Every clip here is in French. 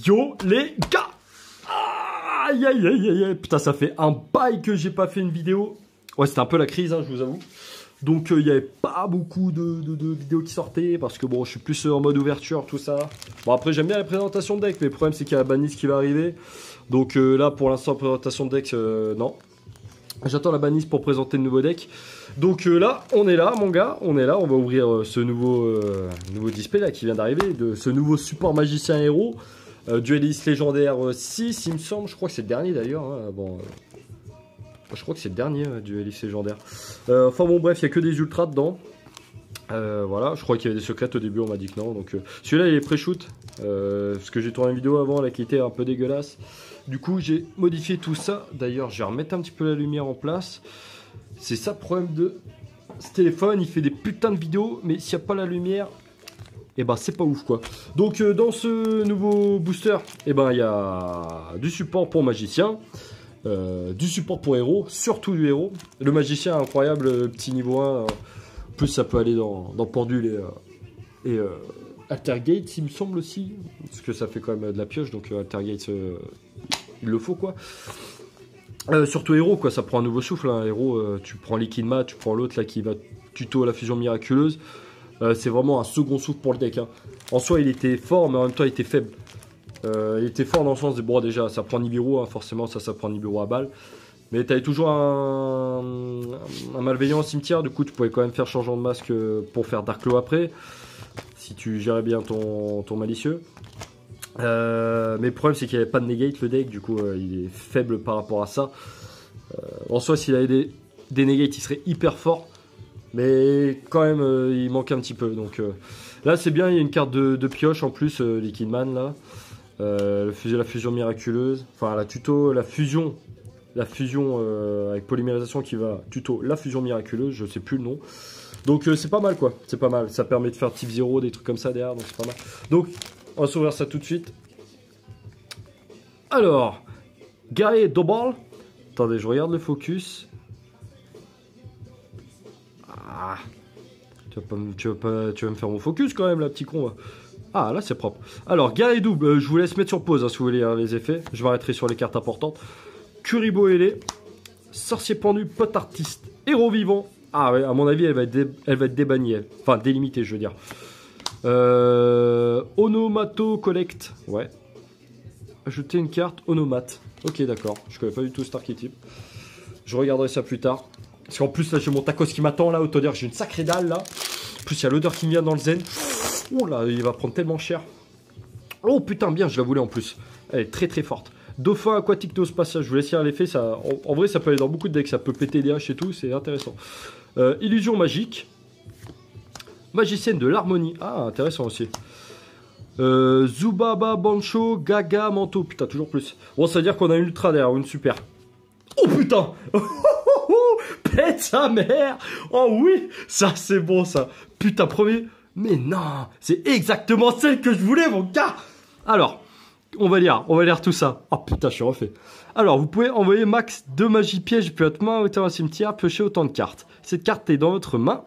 Yo les gars, aïe aïe aïe aïe aïe, putain ça fait un bail que j'ai pas fait une vidéo. Ouais c'était un peu la crise hein, je vous avoue. Donc il n'y avait pas beaucoup de vidéos qui sortaient parce que bon je suis plus en mode ouverture tout ça. Bon après j'aime bien la présentation de deck mais le problème c'est qu'il y a la banlist qui va arriver. Donc là pour l'instant présentation de deck non. J'attends la banlist pour présenter le nouveau deck. Donc là, on est là, mon gars, on est là. On va ouvrir ce nouveau display là qui vient d'arriver, de ce nouveau support magicien héros, dueliste légendaire 6, il me semble. Je crois que c'est le dernier d'ailleurs. Hein. Bon, je crois que c'est le dernier dueliste légendaire. Enfin bon, bref, il n'y a que des ultras dedans. Voilà, je crois qu'il y avait des secrets au début, on m'a dit que non. Donc celui-là, il est pré-shoot. Parce que j'ai tourné une vidéo avant là qui était un peu dégueulasse. Du coup, j'ai modifié tout ça. D'ailleurs, je vais remettre un petit peu la lumière en place. C'est ça le problème de ce téléphone. Il fait des putains de vidéos, mais s'il n'y a pas la lumière, et ben c'est pas ouf quoi. Donc dans ce nouveau booster, et ben il y a du support pour magicien, du support pour héros, surtout du héros. Le magicien incroyable, petit niveau 1. En plus, ça peut aller dans pendule et Altergate, il me semble aussi, parce que ça fait quand même de la pioche, donc Altergate, il le faut quoi. Surtout héros quoi, ça prend un nouveau souffle. Hein. Héros, tu prends Liquid Mat, tu prends l'autre là qui va tuto à la fusion miraculeuse. C'est vraiment un second souffle pour le deck. Hein. En soi, il était fort, mais en même temps, il était faible. Il était fort dans le sens de bon, déjà, ça prend Nibiru, hein, forcément, ça prend Nibiru à balle. Mais tu avais toujours un malveillant au cimetière, du coup, tu pouvais quand même faire changeant de masque pour faire Dark Claw après, si tu gérais bien ton malicieux. Mais le problème c'est qu'il n'y avait pas de negate le deck, du coup il est faible par rapport à ça. En soi s'il avait des negates il serait hyper fort, mais quand même il manque un petit peu. Donc là c'est bien, il y a une carte de pioche en plus, Liquid Man là. La fusion miraculeuse, enfin la tuto, la fusion avec polymérisation qui va tuto la fusion miraculeuse, je sais plus le nom. Donc c'est pas mal quoi, c'est pas mal, ça permet de faire type 0, des trucs comme ça derrière, donc c'est pas mal. Donc on va s'ouvrir ça tout de suite. Alors, guerrier Dobal. Attendez, je regarde le focus. Ah, tu vas me faire mon focus quand même, là, petit con. Ah, là, c'est propre. Alors, guerrier double, je vous laisse mettre sur pause hein, si vous voulez les effets. Je m'arrêterai sur les cartes importantes. Kuribo ailé, sorcier pendu, pote artiste, héros vivant. Ah ouais, à mon avis, elle va être débannie. Enfin, délimitée, je veux dire. Onomato Collect. Ouais. Ajouter une carte Onomate. Ok, d'accord. Je connais pas du tout cet archétype. Je regarderai ça plus tard. Parce qu'en plus, là, j'ai mon tacos qui m'attend là. Autant dire que j'ai une sacrée dalle là. En plus, il y a l'odeur qui me vient dans le zen. Oh là, il va prendre tellement cher. Oh putain, bien, je la voulais en plus. Elle est très très forte. Dauphin aquatique no spatial. Je vous laisse lire l'effet. Ça, en vrai, ça peut aller dans beaucoup de decks. Ça peut péter des haches et tout. C'est intéressant. Illusion magique. Magicienne de l'harmonie. Ah, intéressant aussi. Zubaba Bancho Gaga Manto. Putain, toujours plus. Bon, ça veut dire qu'on a une ultra derrière, une super. Oh putain. Pète sa mère. Oh oui, ça c'est bon ça. Putain, premier. Mais non, c'est exactement celle que je voulais, mon gars. Alors, on va lire tout ça. Oh putain, je suis refait. Alors, vous pouvez envoyer max 2 magies pièges depuis votre main au cimetière, piocher autant de cartes. Cette carte est dans votre main.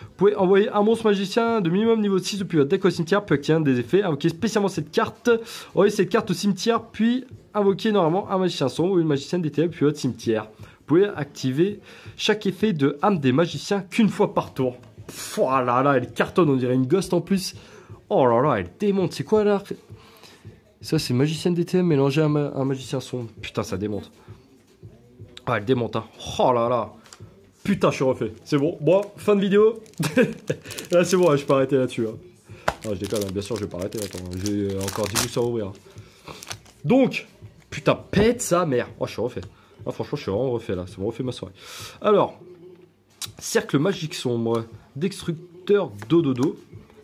Vous pouvez envoyer un monstre magicien de minimum niveau 6 depuis votre deck au cimetière, puis activer un des effets, invoquer spécialement cette carte, envoyer cette carte au cimetière, puis invoquer normalement un magicien sombre ou une magicienne des ténèbres depuis votre cimetière. Vous pouvez activer chaque effet de âme des magiciens qu'une fois par tour. Pff, oh là là, elle cartonne, on dirait une ghost en plus. Oh là là, elle démonte, c'est quoi là? Ça c'est magicienne des ténèbres mélangée à un magicien sombre. Putain, ça démonte. Ah, elle démonte, hein. Oh là là. Putain, je suis refait. C'est bon. Bon, fin de vidéo. Là, c'est bon, je peux arrêter là-dessus. Hein. Non, je déconne, bien sûr, je vais pas arrêter. Attends, j'ai encore 10 boosters à ouvrir. Donc, putain, pète sa mère. Oh, je suis refait. Ah, franchement, je suis vraiment refait là. Ça me refait ma soirée. Alors, cercle magique sombre, destructeur dododo,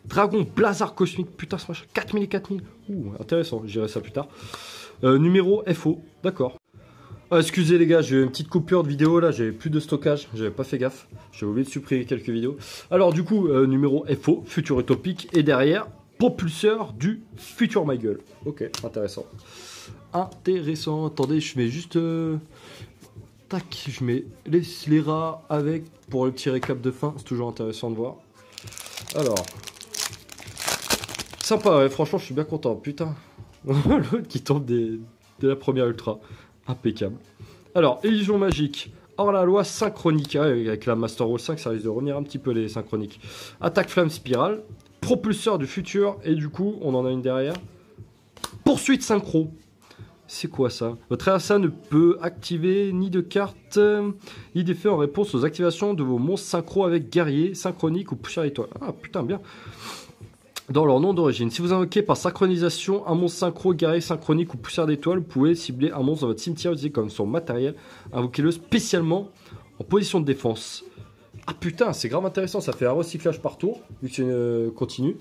dragon blazard cosmique. Putain, ce machin. 4000 et 4000. Ouh, intéressant. J'irai ça plus tard. Numéro FO. D'accord. Ah, excusez les gars, j'ai eu une petite coupure de vidéo là, j'avais plus de stockage, j'avais pas fait gaffe, j'ai oublié de supprimer quelques vidéos. Alors du coup, numéro FO, futur utopique, et derrière, propulseur du futur ma gueule. Ok, intéressant. Intéressant, attendez, je mets juste... tac, je mets les rats avec, pour le petit récap de fin, c'est toujours intéressant de voir. Alors... Sympa, ouais, franchement, je suis bien content, putain. L'autre qui tombe de la première ultra. Impeccable. Alors, illusion magique. Hors la loi synchronique. Ah, avec la Master Roll 5, ça risque de revenir un petit peu les synchroniques. Attaque flamme spirale. Propulseur du futur. Et du coup, on en a une derrière. Poursuite synchro. C'est quoi ça? Votre adversaire ne peut activer ni de carte, ni d'effet en réponse aux activations de vos monstres synchro avec guerrier, synchronique ou poussière étoile. Ah putain, bien. Dans leur nom d'origine. Si vous invoquez par synchronisation un monstre synchro, guerrier, synchronique ou poussière d'étoile, vous pouvez cibler un monstre dans votre cimetière utilisé comme son matériel. Invoquez-le spécialement en position de défense. Ah putain, c'est grave intéressant, ça fait un recyclage par tour, vu que c'est une continue.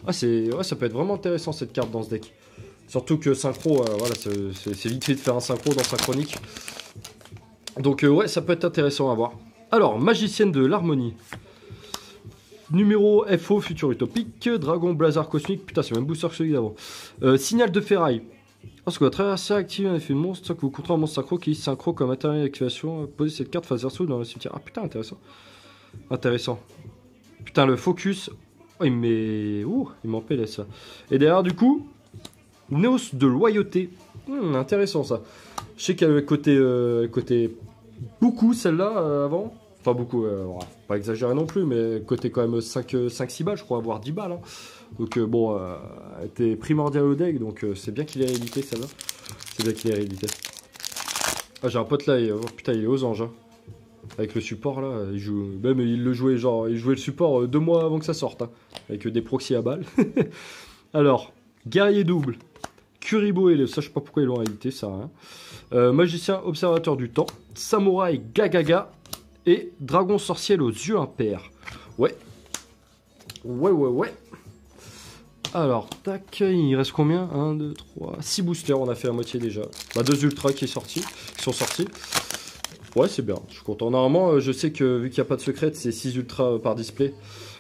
Ah, ouais, ça peut être vraiment intéressant cette carte dans ce deck. Surtout que synchro, voilà, c'est vite fait de faire un synchro dans synchronique. Donc ouais, ça peut être intéressant à voir. Alors, magicienne de l'harmonie. Numéro FO, futur utopique. Dragon Blazer cosmique. Putain, c'est même booster que celui d'avant. Signal de ferraille. Lorsque votre adversaire active un effet de monstre, que vous contrôlez un monstre synchro qui est synchro comme matériel d'activation, posez cette carte face verso dans le cimetière. Ah putain, intéressant. Intéressant. Putain, le focus. Oh, il m'en pèle ça. Et derrière, du coup, Néos de loyauté. Intéressant ça. Je sais qu'elle avait côté beaucoup celle-là avant. Enfin beaucoup, pas exagéré non plus, mais côté quand même 5-6 balles, je crois, voire 10 balles. Hein. Donc bon, elle était primordiale au deck, donc c'est bien qu'il ait réédité celle-là. C'est bien qu'il ait réédité. Ah, j'ai un pote là, putain, il est aux anges. Hein. Avec le support là, il joue. Même il le jouait, genre, il jouait le support 2 mois avant que ça sorte. Hein, avec des proxys à balles. Alors, guerrier double. Kuribo, ça je sais pas pourquoi ils l'ont réédité, ça rien. Magicien observateur du temps. Samouraï Gagaga. Et dragon sorcier aux yeux impairs. Ouais. Ouais. Alors, tac, il reste combien 1, 2, 3, 6 boosters, on a fait la moitié déjà. Bah, 2 ultras qui sont sortis. Ouais, c'est bien, je suis content. Normalement, je sais que vu qu'il n'y a pas de secret, c'est 6 ultras par display.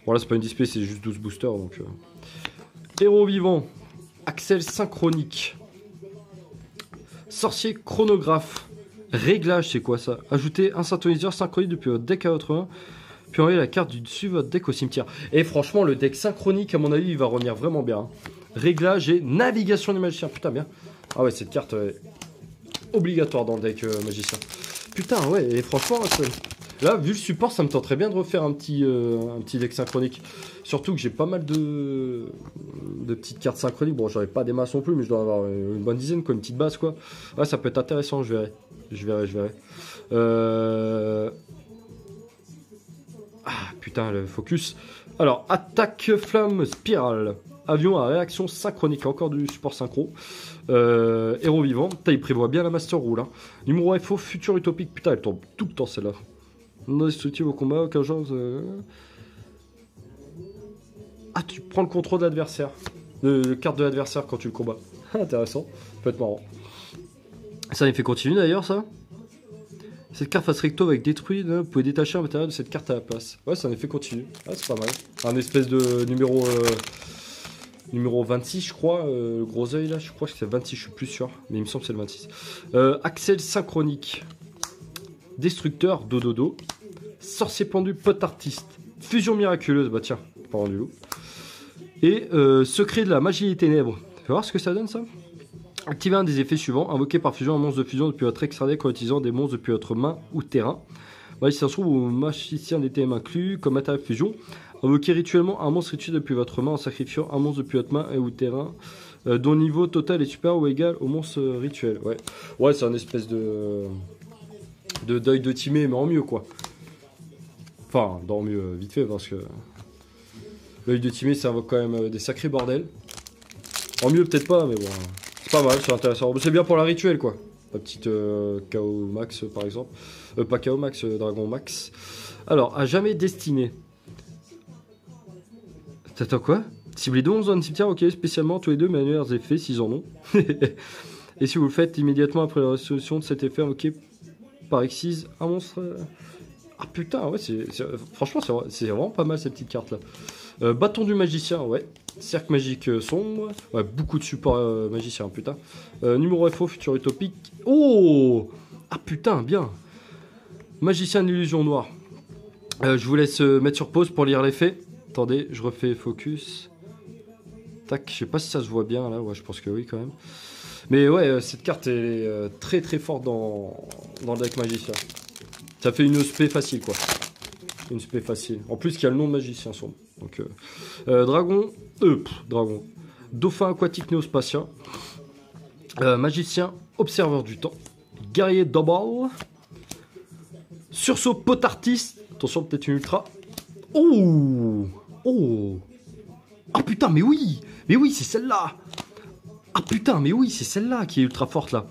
Bon, là, c'est pas une display, c'est juste 12 boosters. Donc, Héros vivant, Axel synchronique. Sorcier chronographe. Réglage, c'est quoi ça? Ajouter un synthoniseur synchronique depuis votre deck à votre main, puis envoyer la carte du dessus de votre deck au cimetière. Et franchement, le deck synchronique, à mon avis, il va revenir vraiment bien. Hein. Réglage et navigation du magicien. Putain, bien. Ah ouais, cette carte est obligatoire dans le deck magicien. Putain, ouais, et franchement, là, vu le support, ça me tenterait bien de refaire un petit deck synchronique. Surtout que j'ai pas mal de petites cartes synchroniques. Bon, j'aurais pas des masses non plus, mais je dois avoir une bonne dizaine, quoi, une petite base, quoi. Ouais, ça peut être intéressant, je verrai. Ah, putain, le focus. Alors, attaque flamme spirale. Avion à réaction synchronique. Encore du support synchro. Héros vivant. Putain, il prévoit bien la Master Rule. Hein. Numéro FO, futur utopique. Putain, elle tombe tout le temps, celle-là. Non destructive au combat, aucun genre. Ah, tu prends le contrôle de l'adversaire. De carte de l'adversaire quand tu le combats. Intéressant. Ça peut être marrant. Ça il fait continuer d'ailleurs, ça. Cette carte face recto avec détruit, vous pouvez détacher un matériel de cette carte à la place. Ouais, c'est un effet continu. Ouais, c'est pas mal. Un espèce de numéro 26, je crois. Le gros œil là, je crois que c'est 26, je suis plus sûr. Mais il me semble que c'est le 26. Axel synchronique. Destructeur, dododo. Sorcier pendu, pote artiste. Fusion miraculeuse, bah tiens, pas rendu loup. Et secret de la magie des ténèbres. Fais voir ce que ça donne ça. Activez un des effets suivants. Invoquez par fusion un monstre de fusion depuis votre extra deck en utilisant des monstres depuis votre main ou terrain. Bah, si ça se trouve, au magicien des ténèbres inclus, comme matériel fusion. Invoquez rituellement un monstre rituel depuis votre main en sacrifiant un monstre depuis votre main et ou terrain dont le niveau total est supérieur ou égal au monstre rituel. Ouais, c'est un espèce de deuil de Timé, mais en mieux quoi. Enfin, dans mieux, vite fait, parce que l'œil de Timé, ça invoque quand même des sacrés bordels. En mieux, peut-être pas, mais bon. C'est pas mal, c'est intéressant. C'est bien pour la rituelle, quoi. La petite KO Max, par exemple. Pas KO Max, Dragon Max. Alors, à jamais destiné. T'attends quoi? Ciblez 2 dans un cimetière, ok, spécialement tous les deux, mais meilleurs effets s'ils en ont. Et si vous le faites immédiatement après la résolution de cet effet, ok, par X6, un monstre. Ah putain, ouais, franchement, c'est vraiment pas mal cette petite carte là. Bâton du magicien, ouais. Cercle magique sombre. Ouais, beaucoup de support magicien, putain. Numéro FO, futur utopique. Oh! Ah putain, bien. Magicien de l'illusion noire. Je vous laisse mettre sur pause pour lire l'effet. Attendez, je refais focus. Tac, je sais pas si ça se voit bien là, ouais, je pense que oui quand même. Mais ouais, cette carte est très très forte dans le deck magicien. Ça fait une spé facile quoi. Une spé facile. En plus, il y a le nom de magicien sur. Donc, dragon. Dragon. Dauphin aquatique néospatien. Magicien, observeur du temps. Guerrier double. Sursaut potartiste. Attention, peut-être une ultra. Oh. Oh. Ah putain, mais oui. Mais oui, c'est celle-là. Ah putain, mais oui, c'est celle-là qui est ultra forte là.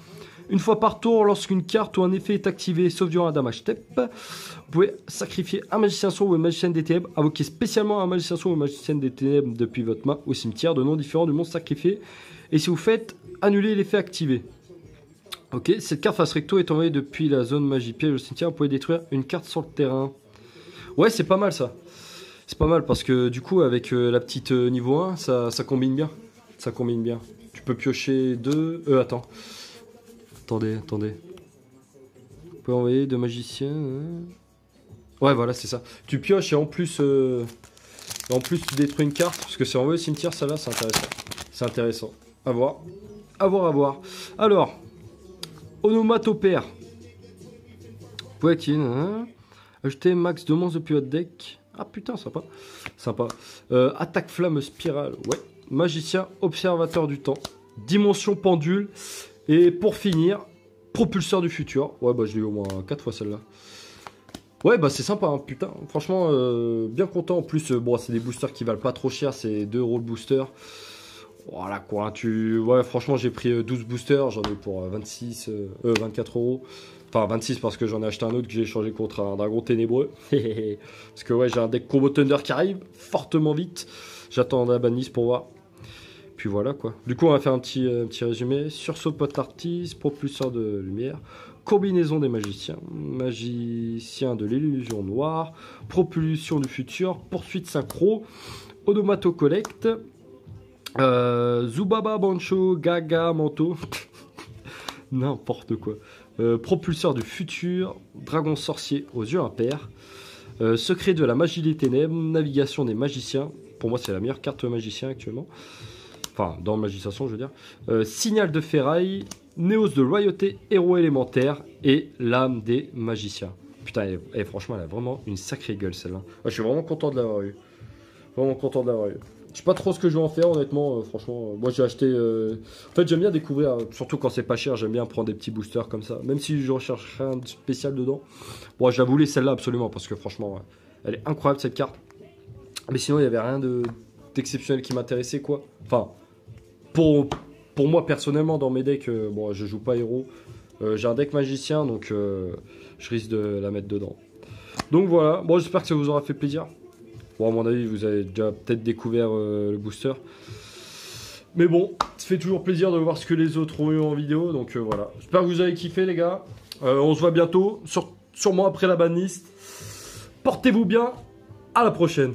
Une fois par tour, lorsqu'une carte ou un effet est activé, sauf durant un damage step, vous pouvez sacrifier un magicien sombre ou une magicienne des ténèbres, invoquer spécialement un magicien sombre ou une magicienne des ténèbres depuis votre main au cimetière de noms différents du monstre sacrifié. Et si vous faites, annuler l'effet activé. Ok, cette carte face recto est envoyée depuis la zone magie piège au cimetière. Vous pouvez détruire une carte sur le terrain. Ouais, c'est pas mal ça. C'est pas mal parce que du coup, avec la petite niveau 1, ça combine bien. Ça combine bien. Tu peux piocher deux. Attends. Attendez. Vous pouvez envoyer deux magiciens. Ouais, voilà, c'est ça. Tu pioches et en plus tu détruis une carte. Parce que c'est envoyé au cimetière, ça là, c'est intéressant. C'est intéressant. À voir. À voir. Alors, onomatopère. Vous pouvez activer. Ajouter max 2 monstres depuis votre deck. Ah putain, sympa. Sympa. Attaque flamme spirale. Ouais. Magicien, observateur du temps. Dimension pendule. Et pour finir, propulseur du futur. Ouais, bah je l'ai eu au moins 4 fois celle-là. Ouais, bah c'est sympa, hein, putain. Franchement, bien content. En plus, bon, c'est des boosters qui valent pas trop cher. C'est 2 € le booster. Voilà quoi. Ouais, franchement, j'ai pris 12 boosters. J'en ai pour 24 €. Enfin, 26 parce que j'en ai acheté un autre que j'ai échangé contre un dragon ténébreux. Parce que ouais, j'ai un deck combo Thunder qui arrive fortement vite. J'attends la banlist pour voir. Puis voilà quoi. Du coup, on va faire un petit résumé. Sursaut potartiste, propulseur de lumière, combinaison des magiciens, magicien de l'illusion noire, propulsion du futur, poursuite synchro, onomato collect, Zubaba Bancho, Gaga Manto, n'importe quoi. Propulseur du futur, dragon sorcier aux yeux impairs, secret de la magie des ténèbres, navigation des magiciens. Pour moi, c'est la meilleure carte magicien actuellement. Enfin, dans Magiciation, je veux dire. Signal de ferraille, Néos de royauté, héros élémentaire et l'âme des magiciens. Putain, franchement, elle a vraiment une sacrée gueule, celle-là. Je suis vraiment content de l'avoir eu. Vraiment content de l'avoir eu. Je sais pas trop ce que je vais en faire, honnêtement. Franchement, moi, j'ai acheté... En fait, j'aime bien découvrir, surtout quand c'est pas cher, j'aime bien prendre des petits boosters comme ça. Même si je recherche rien de spécial dedans. Bon, je la voulais, celle-là, absolument, parce que franchement, elle est incroyable, cette carte. Mais sinon, il y avait rien d'exceptionnel qui m'intéressait, quoi. Enfin... Pour moi personnellement dans mes decks, bon je joue pas héros, j'ai un deck magicien donc je risque de la mettre dedans. Donc voilà, bon j'espère que ça vous aura fait plaisir. Bon à mon avis vous avez déjà peut-être découvert le booster. Mais bon, ça fait toujours plaisir de voir ce que les autres ont eu en vidéo, donc voilà. J'espère que vous avez kiffé les gars, on se voit bientôt, sûrement après la banlist. Portez-vous bien, à la prochaine.